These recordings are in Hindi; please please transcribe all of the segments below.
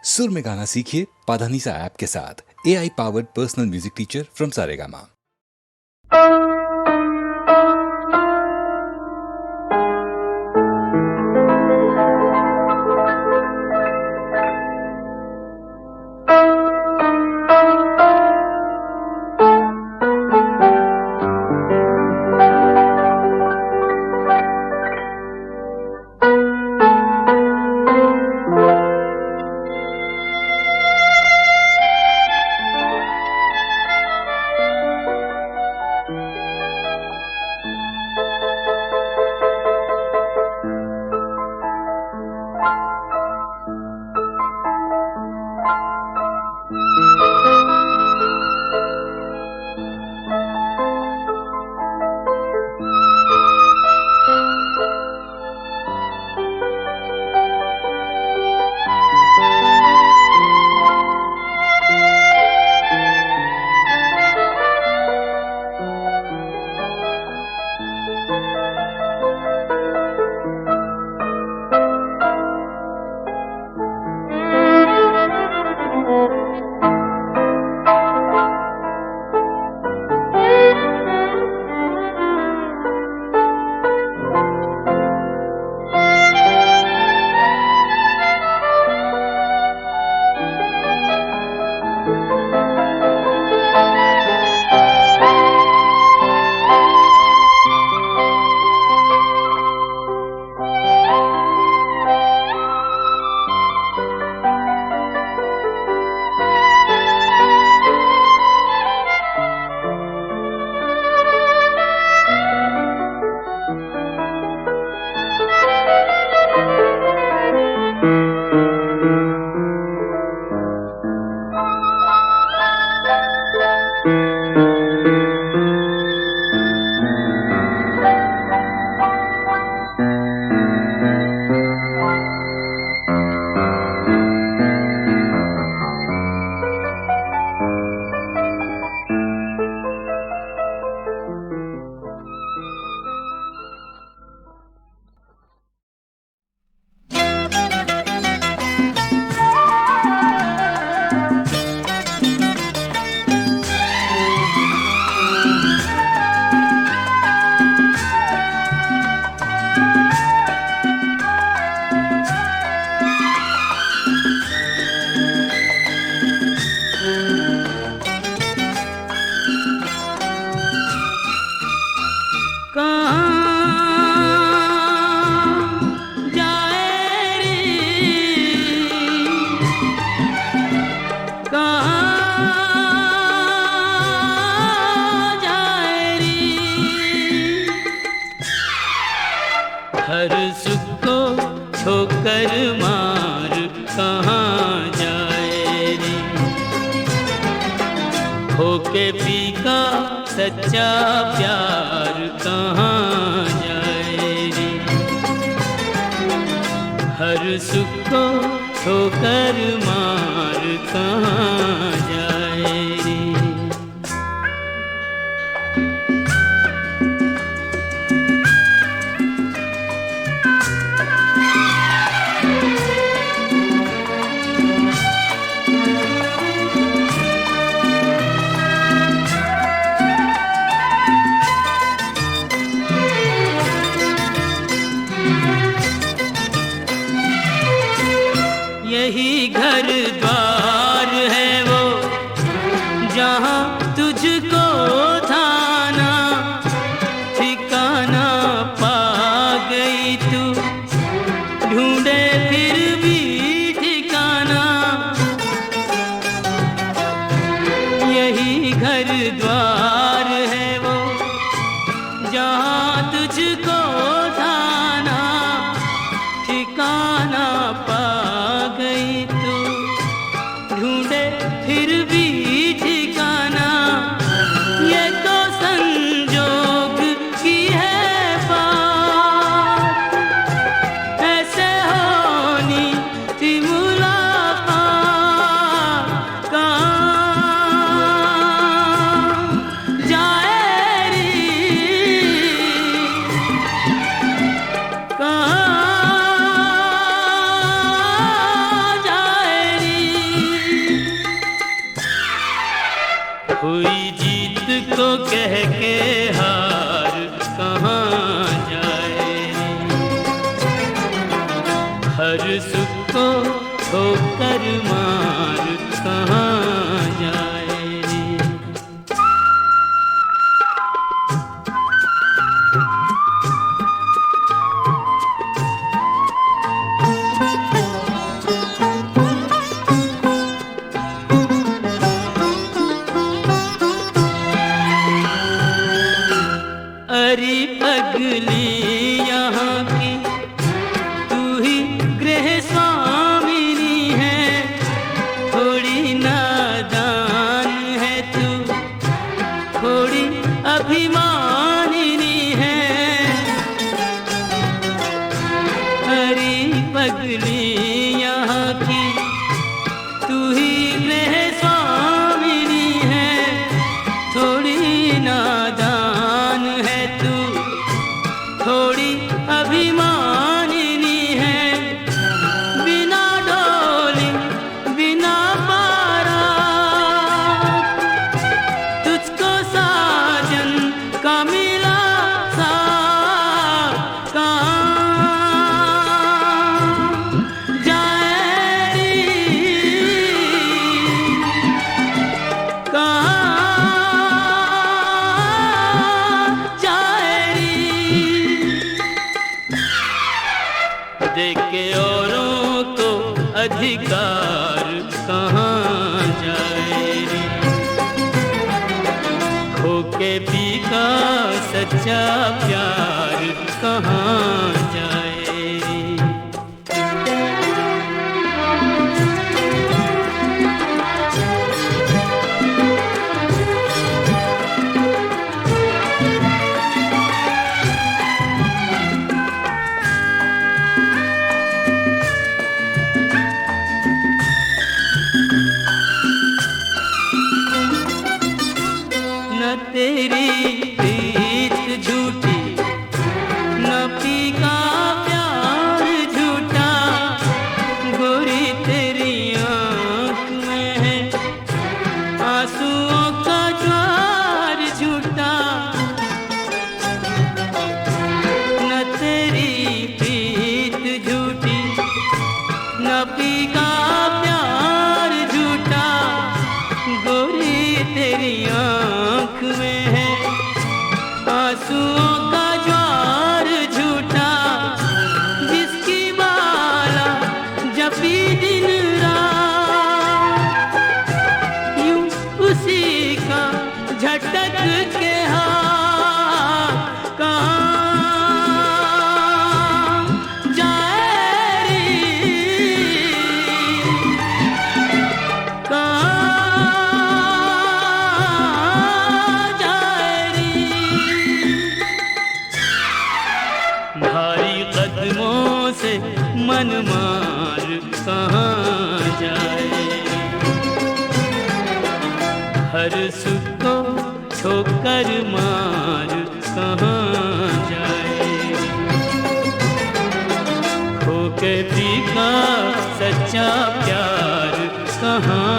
सुर में गाना सीखिए पाधानीसा ऐप के साथ। AI powered personal music teacher from Saregama. हर सुख को ठोकर मार कहाँ जाए रे, होके फीका सच्चा प्यार कहाँ जाए रे। हर सुख को ठोकर मार कहाँ जाए रे। यही घर द्वार है वो जहाँ तुझको थाना ठिकाना पा गई तू, ढूंढे फिर भी ठिकाना। यही घर द्वार है वो जहाँ तुझको थाना ठिकाना पा गई तू, ढूंढे फिर हुई जीत को कह के हार कहाँ जाए हर सुख को ठोकर मार कहाँ जाए अरे पगली यहाँ की तू ही गृह स्वामिनी है थोड़ी नादान है तू थोड़ी अभिमानिनी है अरे पगली यहाँ की तू ही गृह स्वामिनी है थोड़ी नादान है तू थोड़ी अभिमानिनी है बिना डोली बिना पारा तुझको साजन का मिला सा कहाँ जाए कहाँ देख के औरों को अधिकार कहाँ जाए रे खो के पी का सच्चा प्यार कहाँ जाए रे न तेरी प्रीत झूठी न पी का प्यार झूठा गोरी तेरी आँख में है आंसुओं का ज्वार झूठा न तेरी प्रीत झूठी न पी का प्यार झूठा गोरी तेरी आँख में है आंसुओं का ज्वार झूठा जिसकी माला जपी दिन रात यूं उसी का झटक के हाथ कहाँ जाए रे कहाँ भारी कदमों से मन मार कहाँ जाए हर सुख को ठोकर मार कहाँ जाए खो के पी का सच्चा प्यार कहाँ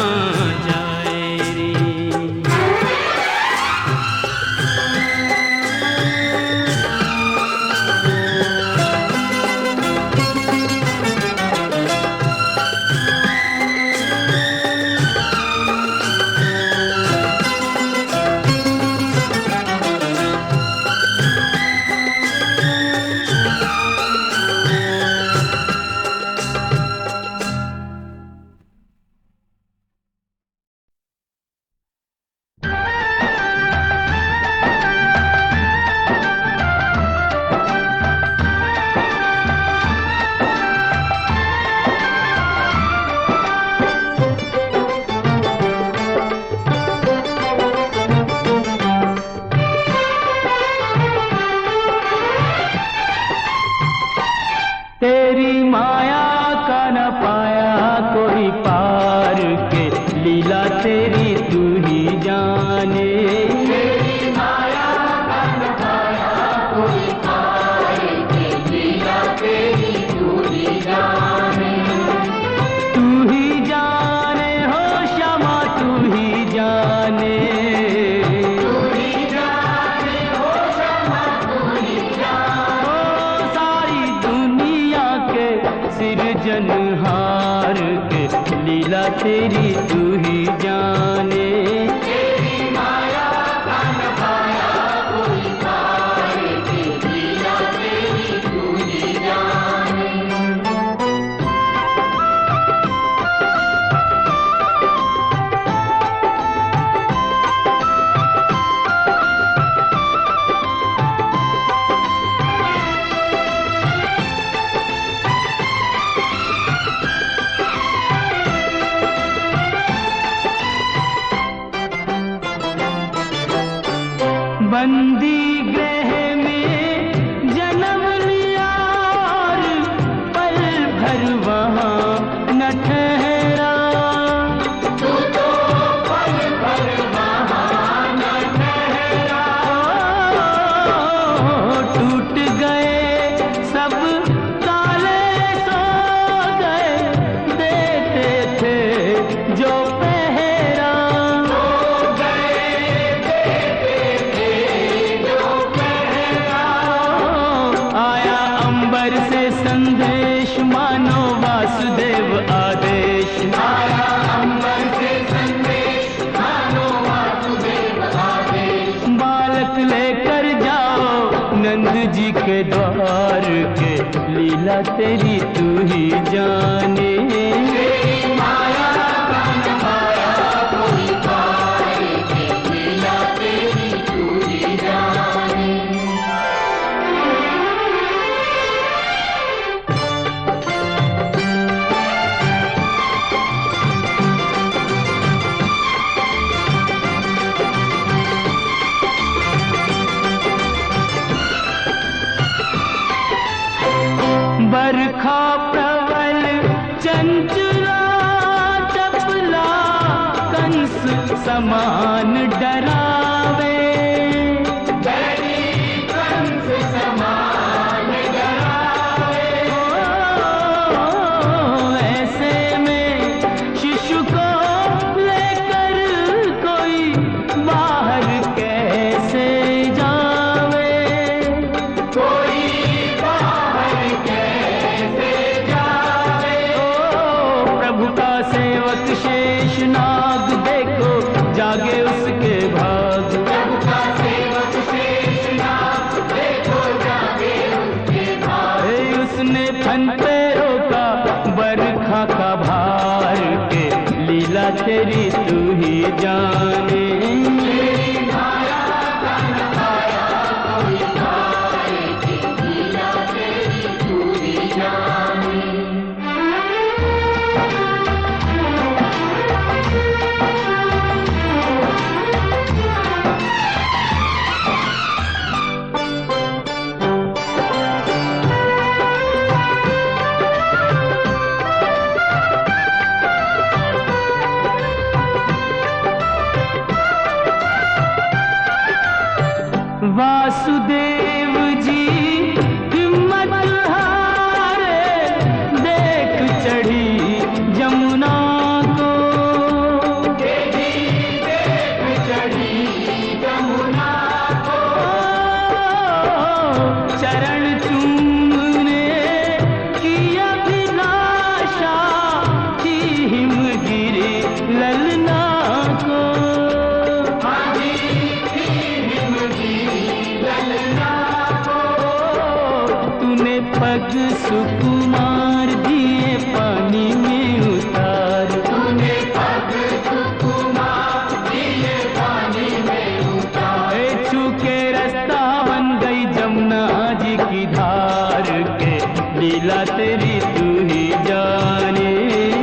लीला तेरी तू ही जाने। तेरी माया का न पाया कोई पाए, तेरी लीला तेरी तू ही जाने। बंदी गृह में जन्म लिया और पल भर वहाँ न ठहरा। तू तो पल भर वहाँ न ठहरा। टूट गए सब ताले सो गए, देते थे जो पहरा। आया अंबर से संदेश मानो वासुदेव आदेश। आया अंबर से संदेश मानो वासुदेव आदेश। बालक लेकर जाओ नंद जी के द्वार के, लीला तेरी तू ही जाने। तेरी माया का न पाया कोई पाए, तेरी लीला तेरी तू ही जाने। बरखा प्रबल चंचला चपला कंस समान डरावे। डरी कंस समान डरावे। ऐसे में शिशु को लेकर कोई बाहर कैसे जावे। कोई बाहर कैसे जावे। प्रभु का सेवक शेष नाग देखो जागे उसके भाग। प्रभु का सेवक शेषनाग देखो जागे उसके भाग। उसने फन पे रोका बरखा का भार के, लीला तेरी तू ही जाने। तेरी माया का न पाया कोई पाए, तेरी लीला तेरी तू ही जाने। वासुदेव जी हिम्मत हारे, देख चढ़ी जमुना को। तेरी देख चढ़ी जमुना को। चरण चूमने की अभिलाषा थी हिमगिरी ललना को। हाजी थी हिमगिरी ललना को। तूने पग सुकुमार दिए पानी में उतार। तूने पग सुकुमार दिए पानी में उतारे। छू के रास्ता बन गई जमुना जी की धार के, लीला तेरी तू ही जाने।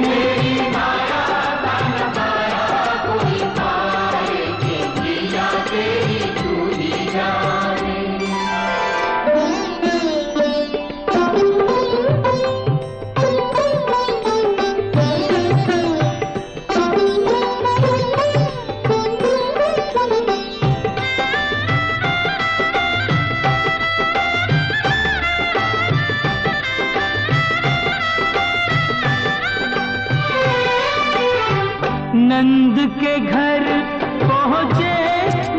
तेरी माया का न पाया कोई पाए, तेरी लीला तेरी तू ही जाने। नंद के घर पहुँचे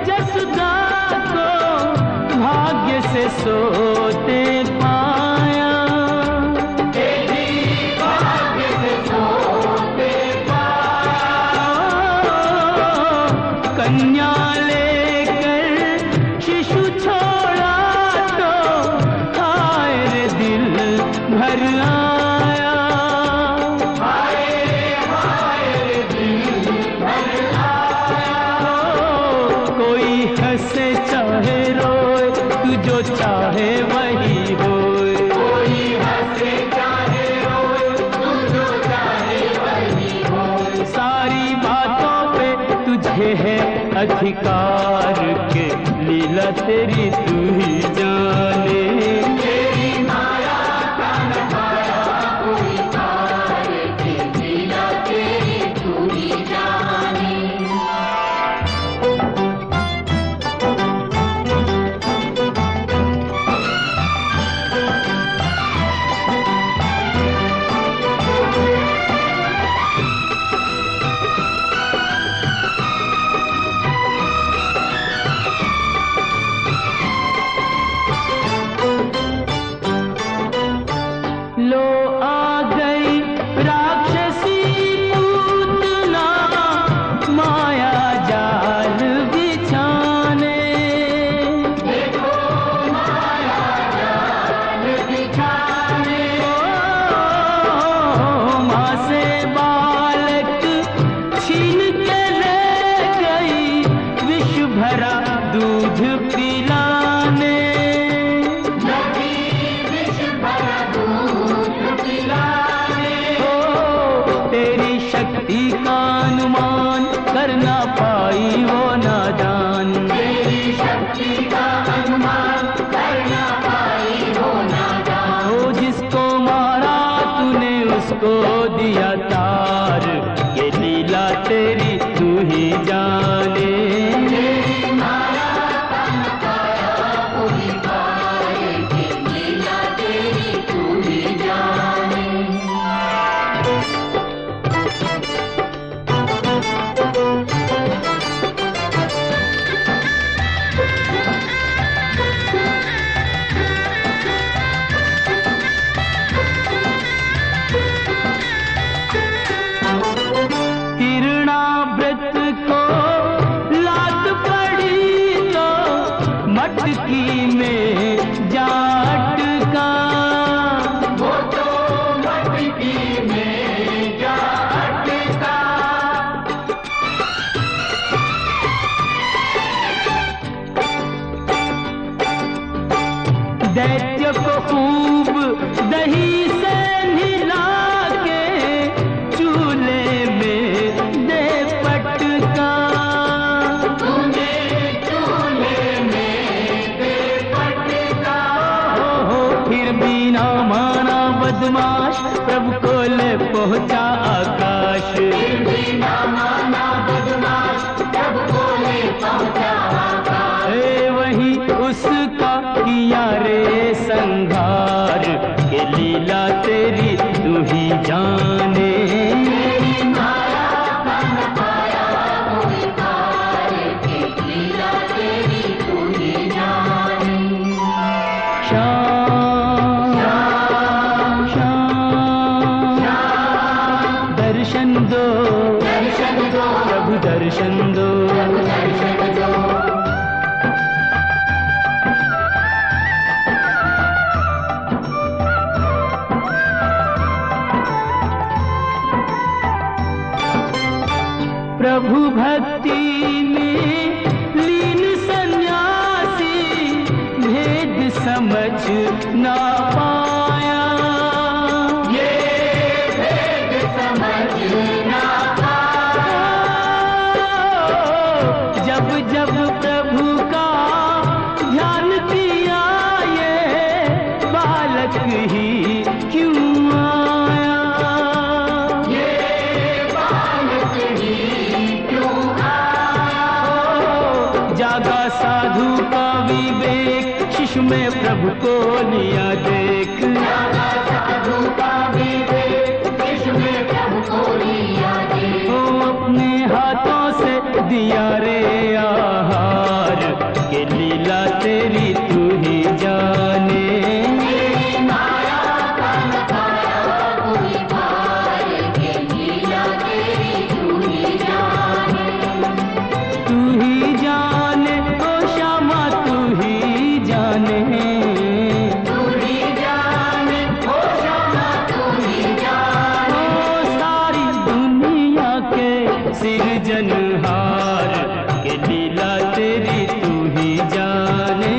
जसुदा को, भाग्य से सोते पाया। तेरी भाग्य से सोते पाया। कन्या लेकर शिशु छोड़ा तो हाय रे दिल भर आया, हाय रे दिल भर आया। कोई हंसे चाहे रोए तू जो चाहे वही होए, कोई हंसे चाहे रोए तू जो चाहे वही हो। सारी बातों पे तुझे है अधिकार के लीला तेरी तू ही जाने। तेरी माया का न पाया कोई पार के, लीला तेरी तू ही जाने। लो आ गई राक्षसी पूतना माया जाल बिछाने, देखो माया जाल बिछाने। माँ से बालक छीन के ले गई विष भरा दूध पिलाने। नदी विष भरा दूध पिलाने। तेरी शक्ति का अनुमान कर ना पाई वो नादान, तेरी शक्ति का अनुमान करना पाई हो नादान। ओ जिसको मारा तूने उसको दिया तार, ये लीला तेरी तू ही जाने। तेरी माया का न पाया कोई पार के, लीला तेरी तू ही जाने। हिरणाव्रत को लात पड़ी तो मटकी में जा अटका, वो तो मटकी में जा अटका। दैत्य को खूब दही से नहला के चूल्हे में दे पटका। तूने चूल्हे में दे पटका। हो फिर भी ना माना बदमाश, प्रभु को ले पहुंचा आकाश। फिर भी ना माना बदमाश, प्रभु को ले पहुंचा आकाश। वही उसका किया रे संघार, के लीला तेरी तू ही जाने। तेरी माया का न पाया कोई पार के, लीला तेरी तू ही जाने। श्याम श्याम श्याम, दर्शन दो दर्शन दो प्रभु दर्शन दो। दर्शन दो। प्रभु भक्ति में लीन सन्यासी भेद समझ ना पाया, ये भेद समझ ना पाया। जब जब प्रभु का ध्यान किया ये बालक ही क्यों आया। ये बालक ही क्यों आया। जागा साधु का विवेक, शिशु में प्रभु को लिया देख। जागा साधु का विवेक, इसमें प्रभु को लिया दे। ओ अपने हाथों से दिया रे आहार, के लीला तेरी तू ही जाने। तेरी माया का न पाया कोई पार के, लीला तेरी तू ही जाने। तू ही सिरजनहार के लीला तेरी तू ही जाने।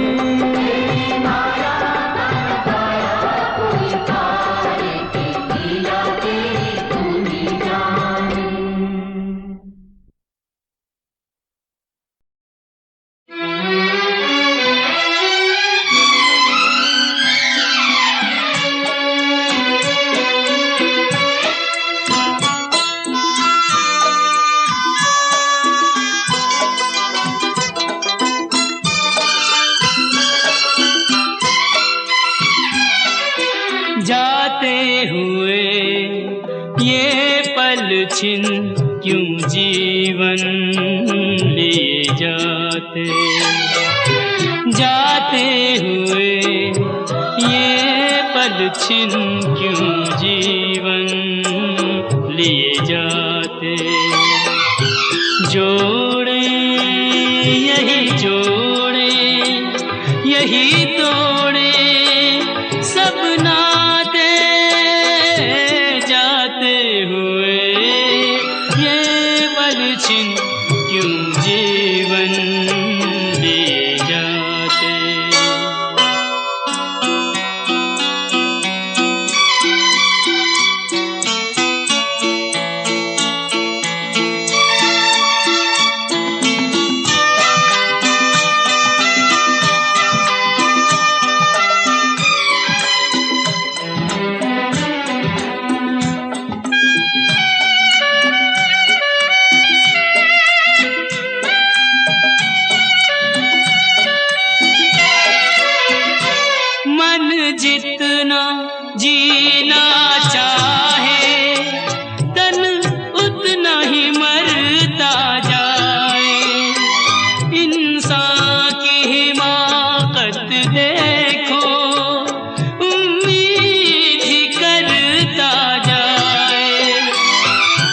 माया तन पाया कोई पार के लीला तेरी तू ही जाने। जाते हुए ये पल छिन क्यों जीवन लिए जाते, जाते हुए ये पल छिन क्यों जीवन लिए जाते। जोड़े यही जोड़े यही तोड़े सब नाते, जाते हुए ये पल छिन क्यों जीवन लिए जाते। जितना जीना चाहे तन उतना ही मरता जाए। इंसान की हिमाकत देखो उम्मीद ही करता जाए।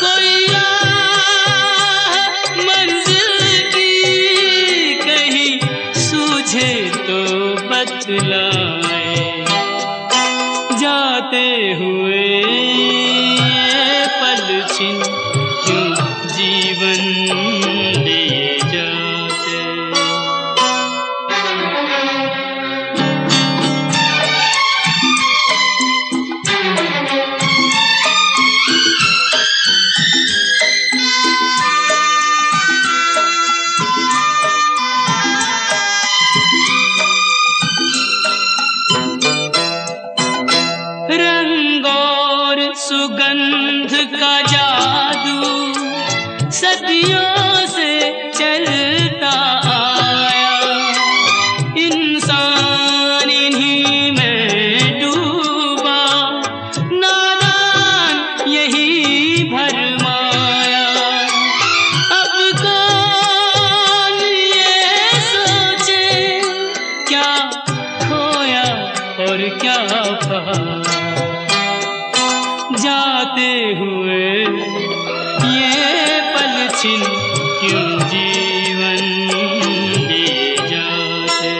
कोई राह मंजिल की कहीं सूझे तो बतलाए। जाते हुए ये पल छिन क्यों जीवन लिए जाते। सुगंध का जादू सदियों से चलता आया। इंसान इन्हीं में डूबा नादान यही भरमाया। अब कौन ये सोचे क्या खोया और क्या पाया। जाते हुए ये पल छिन क्यों जीवन लिए जाते।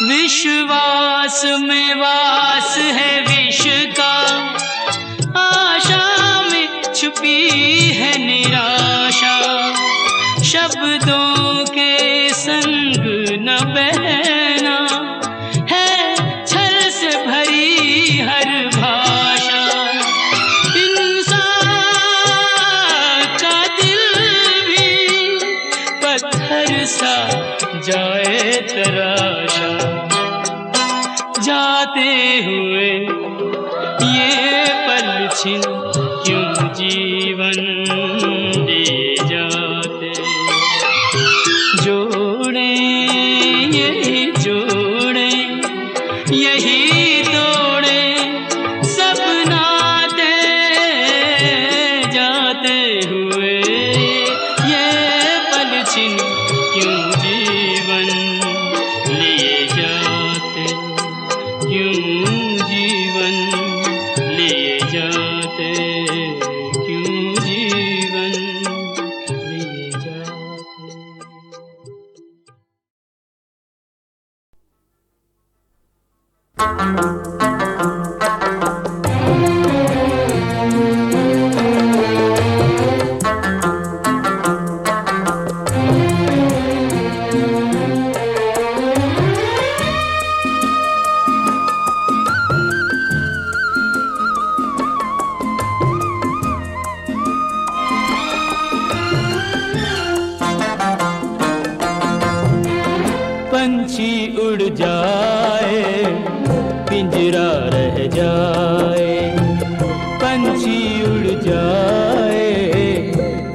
विश्वास में वास है विष का, आशा में छुपी है निराशा। शब्दों के संग न बहना है छल से भरी हर भाषा। इंसान का दिल भी पत्थर सा जाए तराशा। जाते हुए ये पल छिन क्यों जीवन लिए जाते। जोड़े यही जोड़े यही तोड़े सब नाते, जाते जाते हुए ये पल छिन क्यों जीवन लिए जाते, क्यों जीवन लिए जाते, क्यों जीवन लिए जाते। पंछी उड़ जाए पिंजरा रह जाए, पंछी उड़ जाए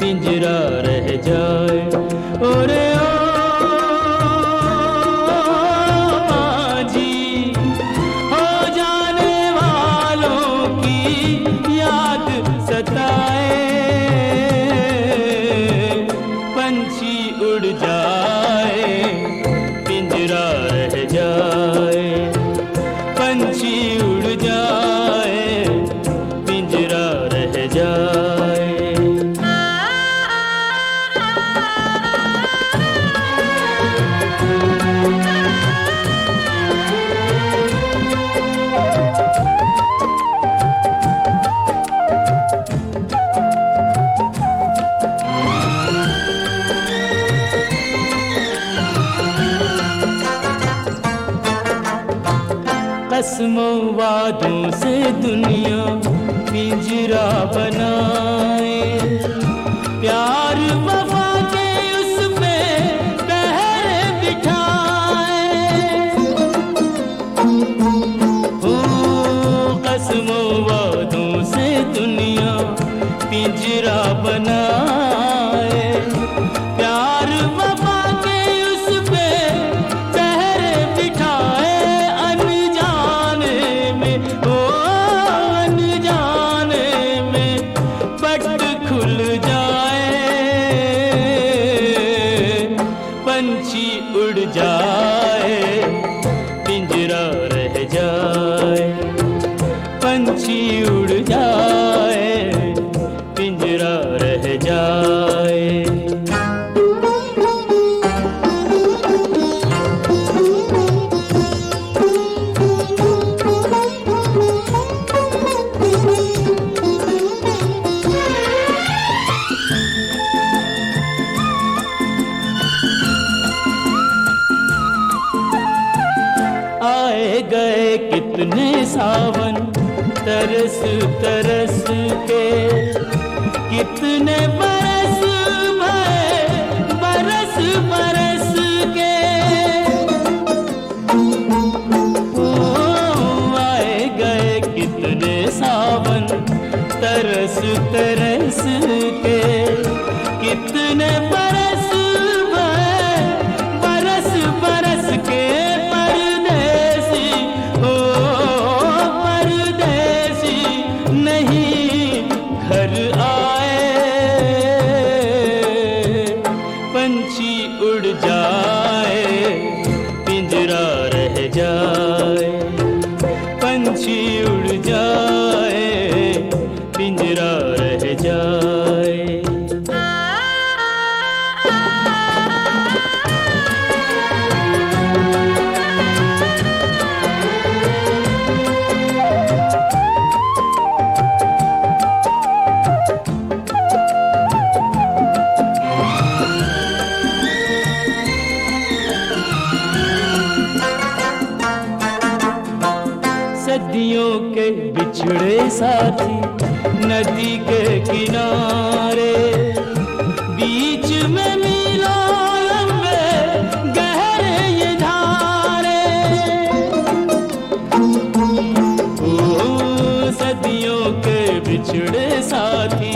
पिंजरा रह जाए। ओरे ओ माझी हो जाने वालों की याद सताए, पंछी उड़ जाए पिंजरा रह जाए, पंछी उड़ जाए पिंजरा रह जाए। कसमों वादों से दुनिया पिंजरा बनाए, प्यार वफा के उस पे पहरे बिठाए। हो कसमों वादों से दुनिया पिंजरा बनाए, प्यार वफा के उस पे पहरे बिठाए। खुल जाए पंछी उड़ जाए पिंजरा रह जाए, पंछी उड़ जाए पिंजरा रह जाए। आए गए कितने सावन तरस तरस के, कितने बरस भरे बरस बरस के। ओ आए गए कितने सावन तरस तरस के, कितने बरस भरे बरस बरस के। पंछी उड़ जाए पिंजरा रह जाए, पंछी उड़ जाए पिंजरा रह जाए। सदियों के बिछड़े साथी नदी के किनारे, बीच में मीलों लंबे गहरे ये धारे। ओ सदियों के बिछड़े साथी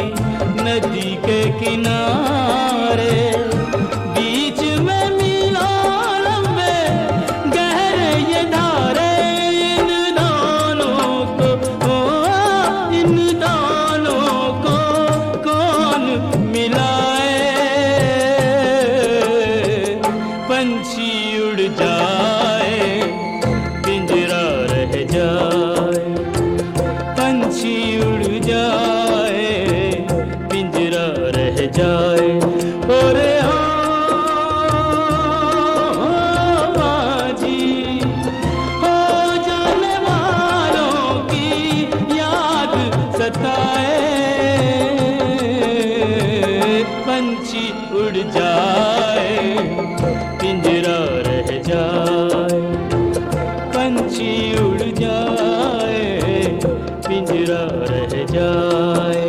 नदी के किनारे, बीच में मीलों लंबे गहरे ये धारे। इन दोनों को जाए। ओरे हो जी, हो जाने वालों की याद सताए, पंछी उड़ जाए पिंजरा रह जाए, पंछी उड़ जाए पिंजरा रह जाए।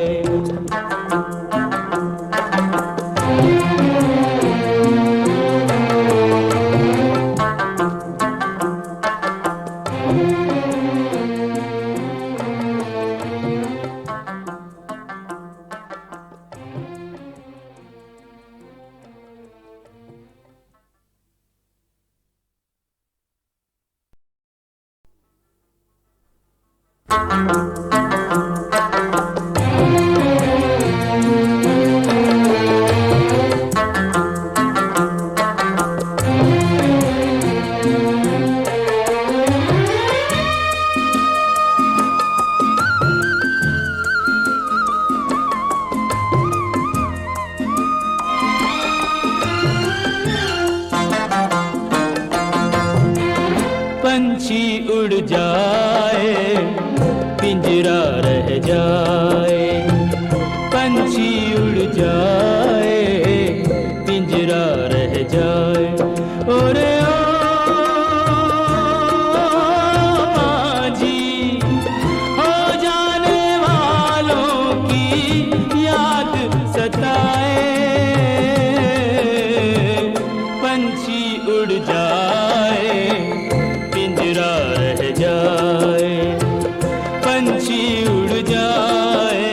पंछी उड़ जाए पिंजरा रह जाए, पंछी उड़ जाए पिंजरा रह जाए। ओरे ओ जी, हो जाने वालों की याद सताए, पंछी उड़ जाए पिंजरा रह जाए, पंछी उड़ जाए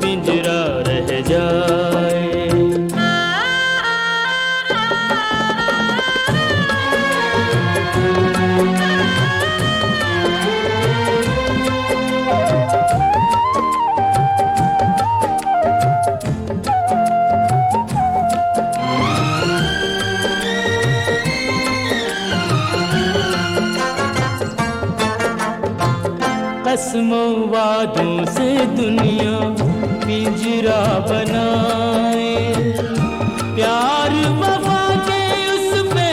पिंजरा रह जाए। कसमों वादों से दुनिया पिंजरा बनाए, प्यार वफा के उस पे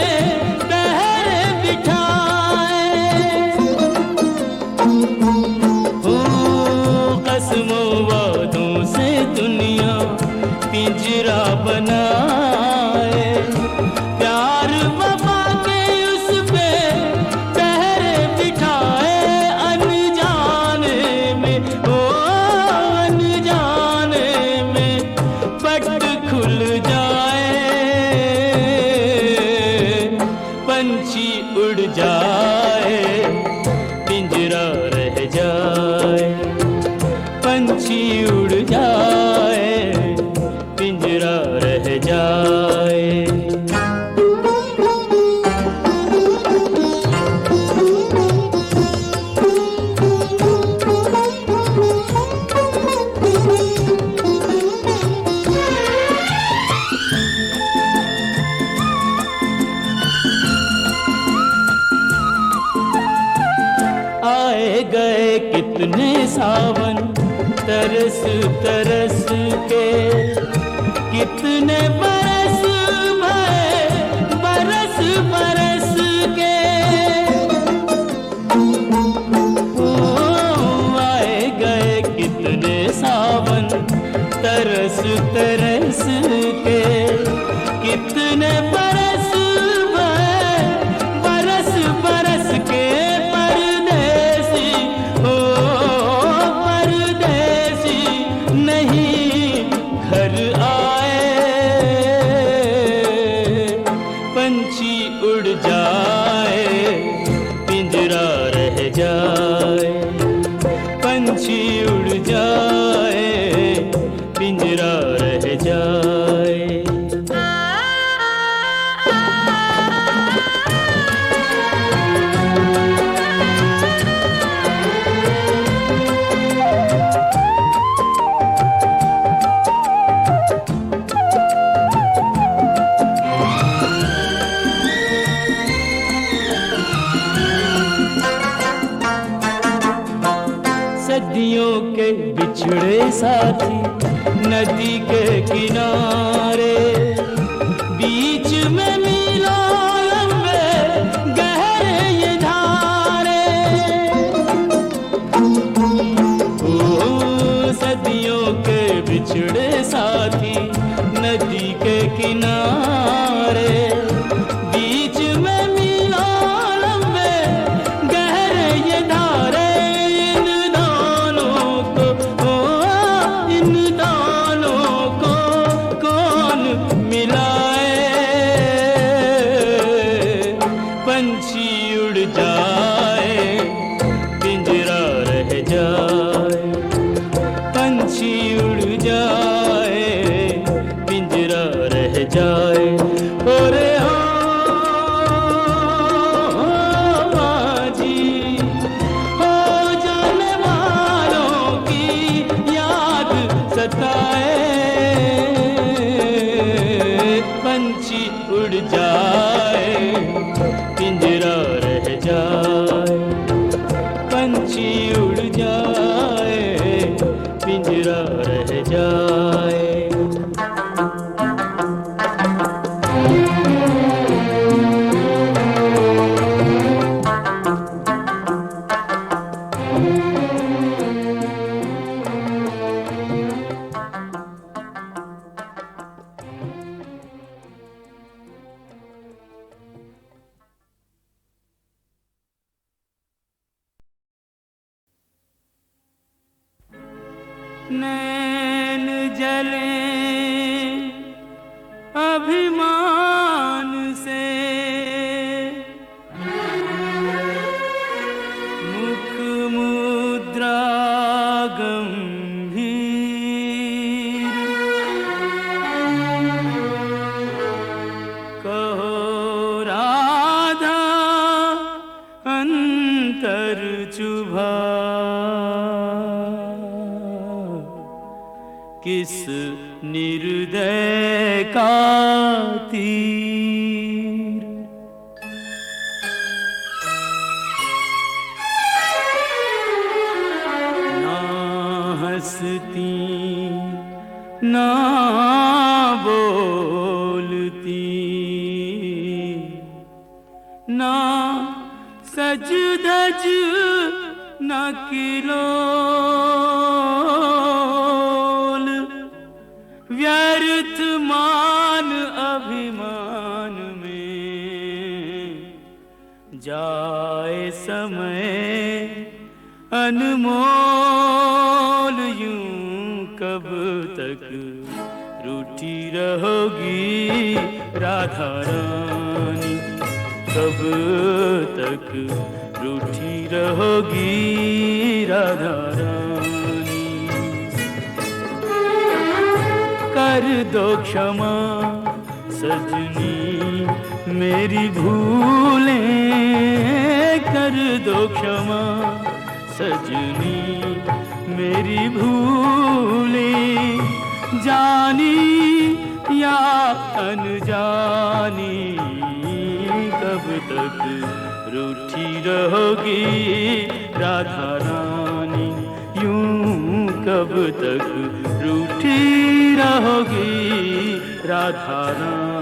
पहरे बिठाए। ओ कसमों वादों से दुनिया पिंजरा बनाए, प्यार वफा के उस पे पहरे बिठाए। खुल जाए पंछी उड़ जाए पिंजरा रह जाए, पंछी उड़ जाए पिंजरा रह जाए। आए गए कितने सावन तरस तरस के, कितने बरस भरे बरस बरस के। ओ आए गए कितने सावन तरस तरस के, कितने बरस भरे बरस बरस के। पंछी उड़ जाए पिंजरा रह जाए, पंछी उड़ जाए पिंजरा रह जाए। सदियों के बिछड़े साथी न नदी के किनारे, बीच में मीलों लंबे गहरे ये धारे। ओ सदियों के बिछड़े साथी नदी के किनारे, बीच में मीलों लंबे गहरे ये धारे। इन दोनों को इन दोनों को कौन मिलाए? पंछी उड़ जाए पिंजरा रह जाए, पंछी उड़ जाए पिंजरा रह जाए। ओरे हो बाजी, हो जाने वालों की याद सताए। पंछी उड़ जाए पिंजरा रह जाए, पंछी उड़ जाए पिंजरा रह जाए। नैन जले अभिमान से, मुख मुद्रा गंभीर, कहो राधा अंतर चुभा, किस निर्दय का तीर। ना हंसती ना बोलती, ना सज धज ना किलोल, व्यर्थ मान अभिमान में जाए समय अनमोल। यूं कब तक रूठी रहोगी राधा रानी, कब तक रूठी रहोगी राधा रानी। कर दो क्षमा सजनी मेरी भूलें, कर दो क्षमा सजनी मेरी भूलें। जानी या अनजानी कब तक रूठी रहोगी राधा रानी, यूं कब तक रूठी रहोगी राधा रानी।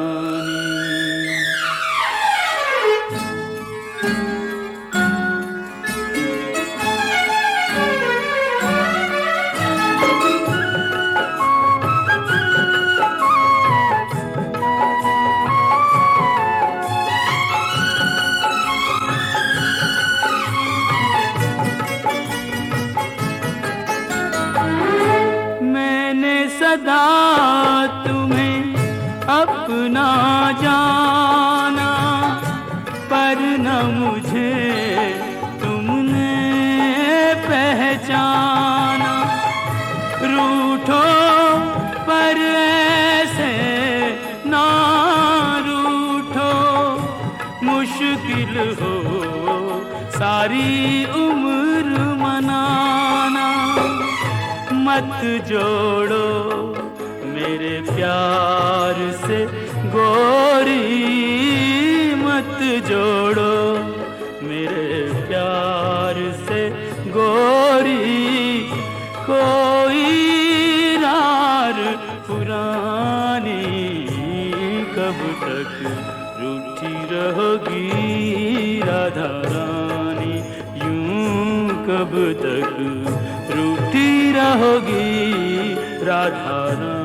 सदा तुम्हें अपना जाना, पर न मुझे तुमने पहचाना। रूठो पर ऐसे ना रूठो, मुश्किल हो सारी उम्र मनाना। मत जोड़ो मेरे प्यार से गोरी, मत जोड़ो मेरे प्यार से गोरी। कोई रार रानी कब तक रूठी रहोगी राधा रानी, यूं कब तक रूठी रहोगी राधा रानी।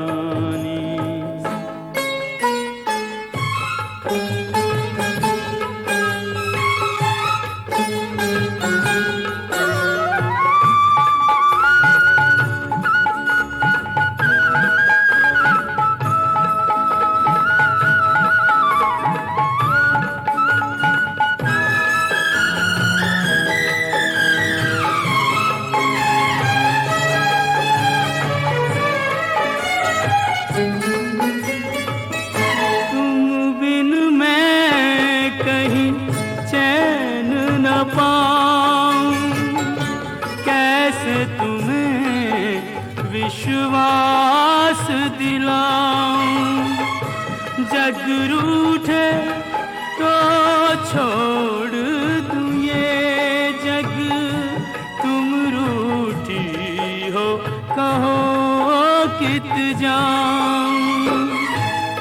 विश्वास दिलाऊं, जग रूठे तो छोड़ दूं ये जग, तुम रूठी हो कहो कित जाऊं,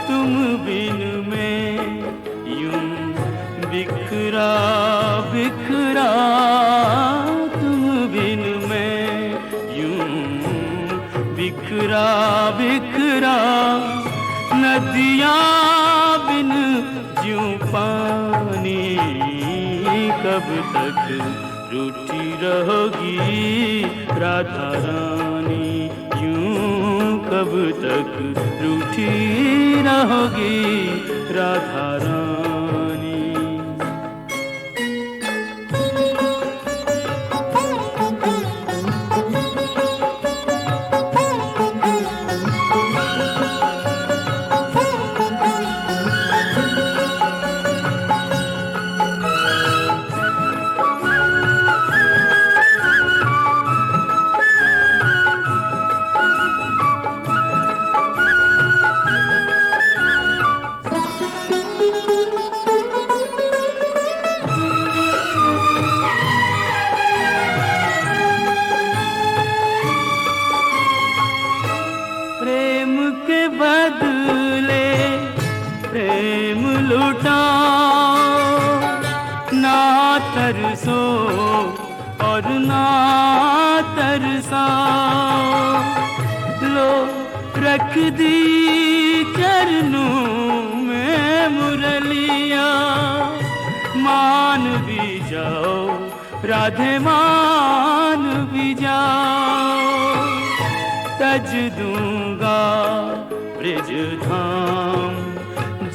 तुम बिन मैं यूं बिखरा बिखरा, तुम बिन मैं यूं बिखरा बिखरा, नदियाँ बिन ज्यों पानी कब तक रूठी रहोगी राधा रानी, यूं कब तक रूठी रहोगी राधा रानी। बदले प्रेम लुटाओ, ना तरसो और ना तरसाओ, लो रख दी चरणों में मुरलिया, मान भी जाओ राधे मान भी जाओ, तज दूंगा ब्रिज धाम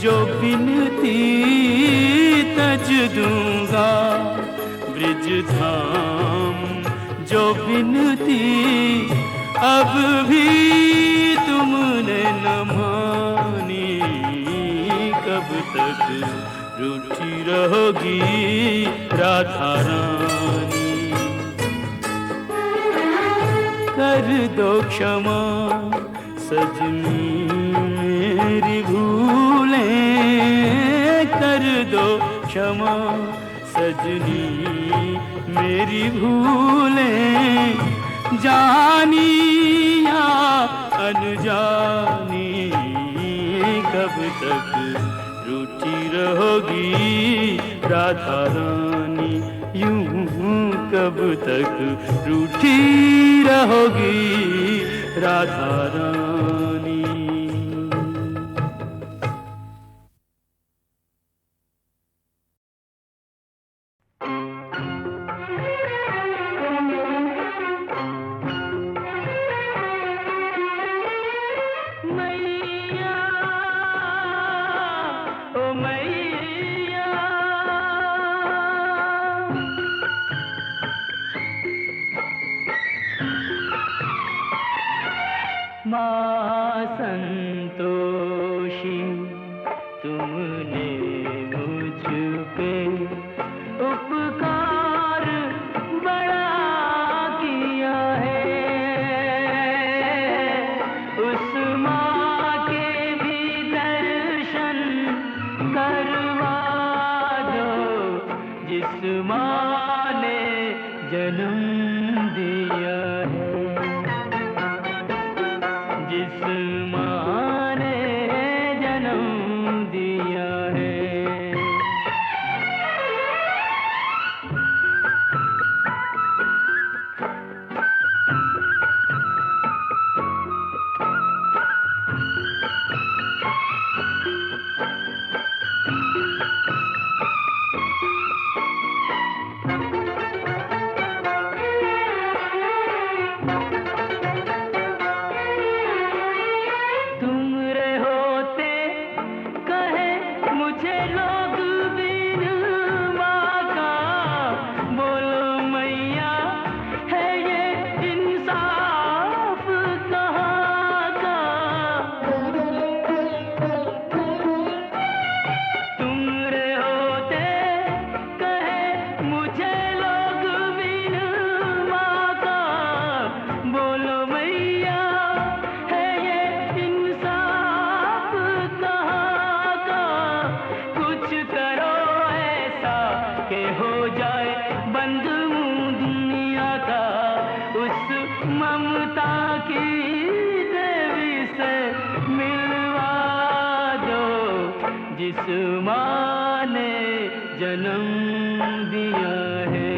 जो बिनती, तज दूंगा ब्रिज धाम जो बिनती, अब भी तुमने न मानी कब तक रूठी रहोगी राधा रानी। कर दो क्षमा सजनी मेरी भूलें, कर दो क्षमा सजनी मेरी भूलें, जानी या अनजानी कब तक रूठी रहोगी राधा रानी, यूं कब तक रूठी रहोगी राधा रानी। मैया ओ मैया, माँ संतोषी तुमने मुझ पे उपकार बड़ा किया है, उस माँ के भी दर्शन करवा दो जिस माँ ने जन्म दिया है, जिस माँ जिस माँ ने जन्म दिया है,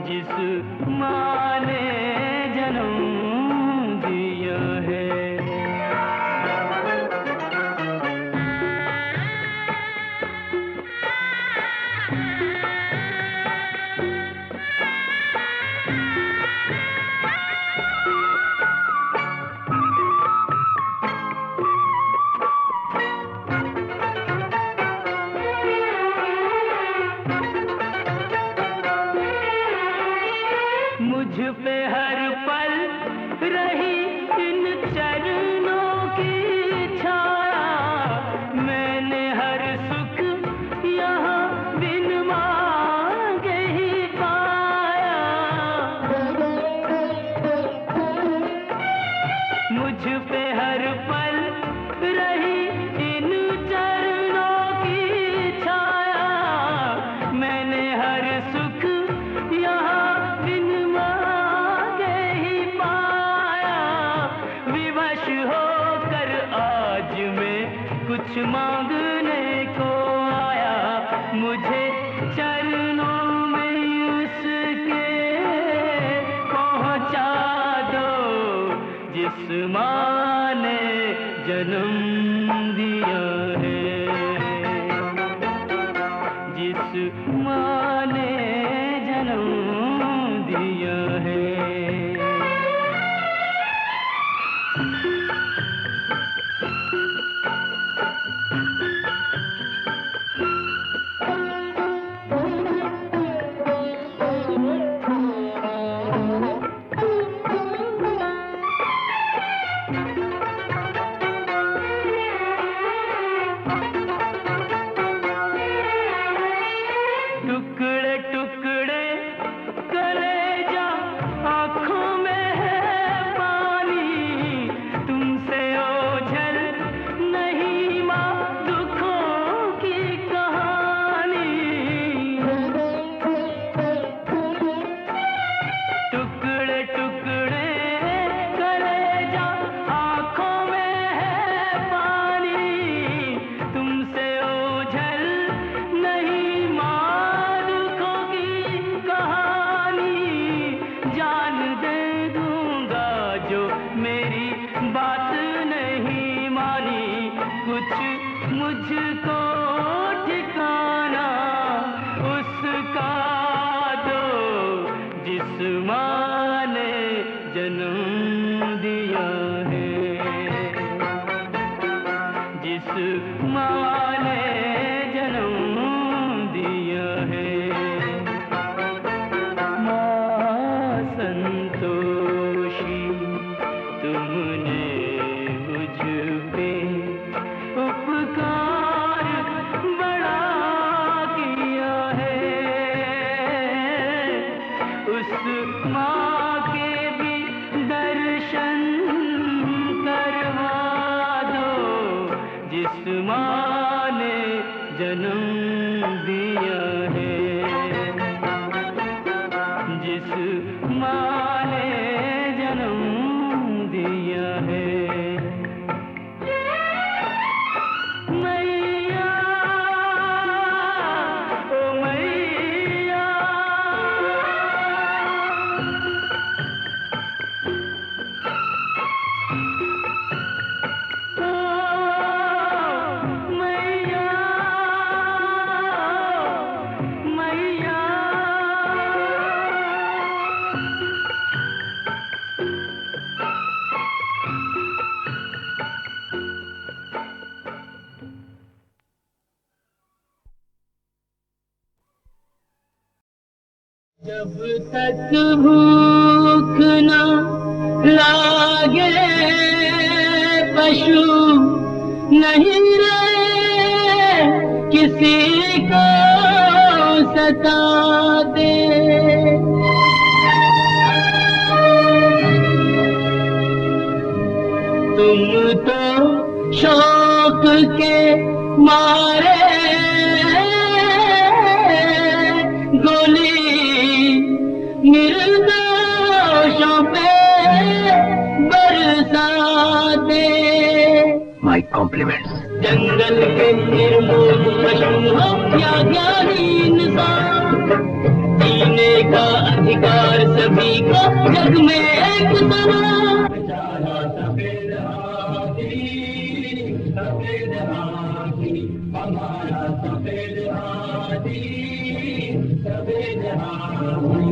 जिस माँ ने जन्म दिया है। मुझ पे हर पल रही इन चरणों की छाया, मैंने हर सुख यहाँ बिन मांगे ही पाया। मुझ पे हर पल रही इन चरणों की छाया, मैंने हर सुख यहाँ कुछ मांगने को आया, मुझे चरणों में उसके पहुंचा दो, जिस माँ ने जन्म दिया है, जिस माँ ने जन्म दिया है। टुकड़े टुकड़े कलेजा आँखों में है पानी, तुमसे ओझल नहीं माँ दुखों की कहानी। टुकड़े टुकड़े कलेजा आँखों में है पानी, तुमसे ओझल नहीं माँ जान दे दूंगा जो मेरी बात नहीं मानी, कुछ मुझको ठिकाना उसका दो, जिस माँ ने जन्म दिया है, जिस माँ ने जन्म दिया है। संतोषी तुमने मुझ पे उपकार बड़ा किया है, उस माँ के भी दर्शन करवा दो, जिस माँ ने जन्म दिया है, जिस माँ ने जन्म दिया है। मैया ओ मैया, मैया जब तक भूख न लागे पशु नहीं रहे किसी को सताते। तुम तो शौक के मारे गोली निर्दोषों पे बरसाते। My compliments. जंगल के निर्मोल पशु हो या ज्ञानी इंसान, जीने का अधिकार सभी को जग में एक समान। बेचारा सफेद हाथी, सफेद हाथी, हमारा सफेद हाथी, सफेद हाथी।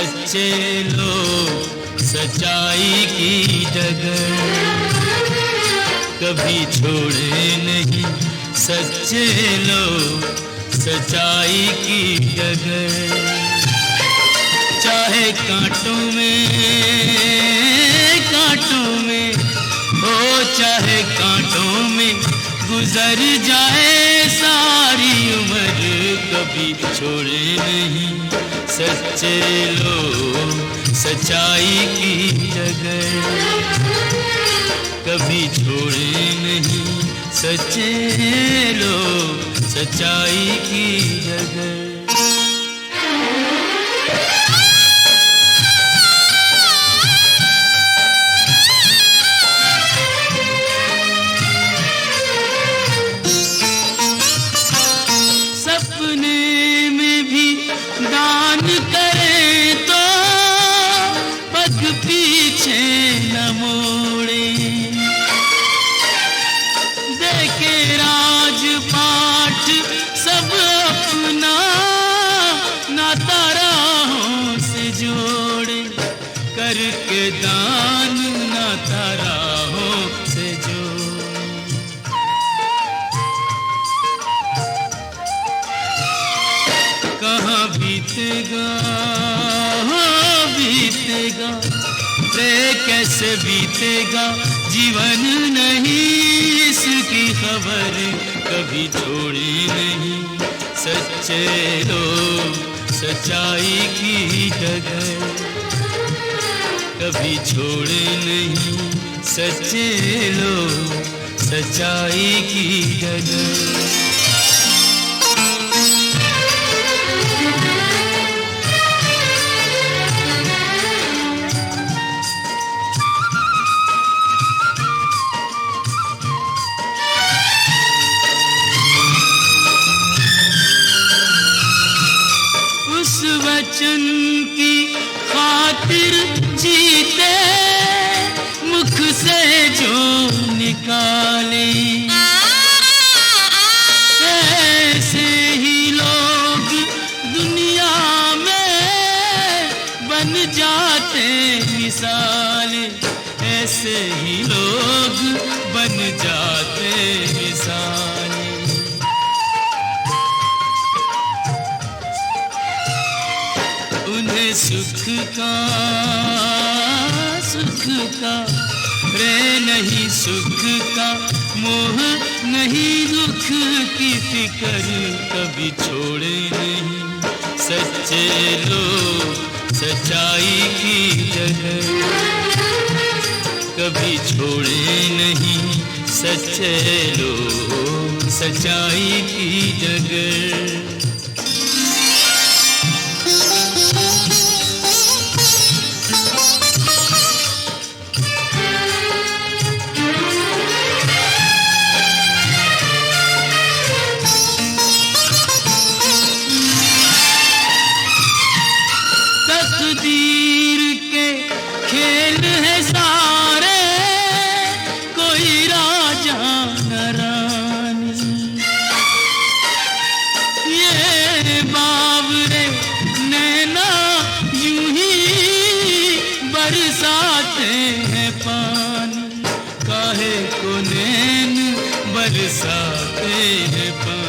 सच्चे लोग सच्चाई की डगर कभी छोड़े नहीं, सच्चे लोग सच्चाई की डगर। चाहे कांटों में हो, चाहे कांटों में गुजर जाए सारी उम्र, कभी छोड़े नहीं सच्चे लोग सच्चाई की डगर कभी छोड़े नहीं सच्चे लोग सच्चाई की डगर। सपने में भी दान करें तो पग पीछे न मोड़े, देखे राजपाट सब अपना नाता राहों से जोड़े, करके दान नाता राहों से जोड़े। कहाँ बीतेगा बीतेगा रे कैसे बीतेगा जीवन, नहीं इसकी खबर, कभी छोड़े नहीं सच्चे लोग सच्चाई की डगर कभी छोड़े नहीं सच्चे लोग सच्चाई की डगर। वचन की खातिर जीते मुख से जो निकाले, ऐसे ही लोग दुनिया में बन जाते मिसाल, ऐसे ही लोग बन जाते मिसाल। उन्हें सुख का रे नहीं, सुख का मोह नहीं, दुख की फिक्र कभी छोड़े नहीं सच्चे लोग सच्चाई की डगर कभी छोड़े नहीं सच्चे लोग सच्चाई की डगर। तकदीर के खेल है सारे, कोई राजा न रानी, ये बावरे नैना यूं ही बरसाते हैं पानी, काहे को नैन बरसाते हैं पानी।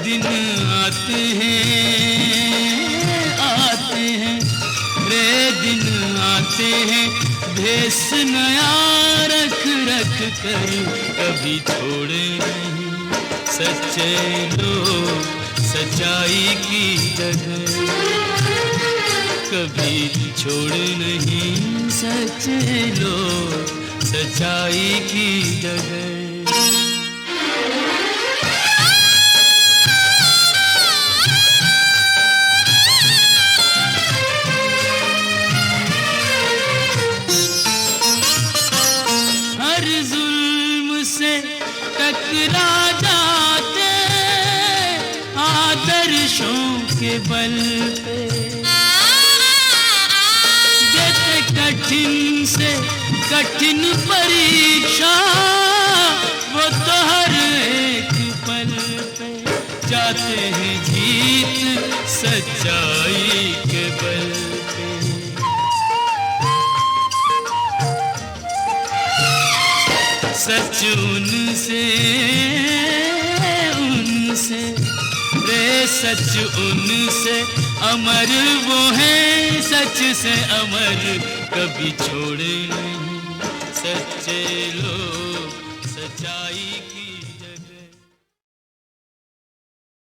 दिन आते हैं रे दिन आते हैं, भेस नया रख रख कर कभी छोड़े नहीं सच्चे लोग सच्चाई की डगर कभी छोड़े नहीं सच्चे लोग सच्चाई की डगर। हर जुल्म से टकरा जाते आदर्शों के बल पे, देते कठिन से कठिन परीक्षा वो तो हर एक पल पे। जाते हैं जीत सच्चाई के बल पे। सच उनसे रे सच उनसे अमर वो है, सच से अमर कभी छोड़े नहीं। सच्चे लोग सच्चाई की जगह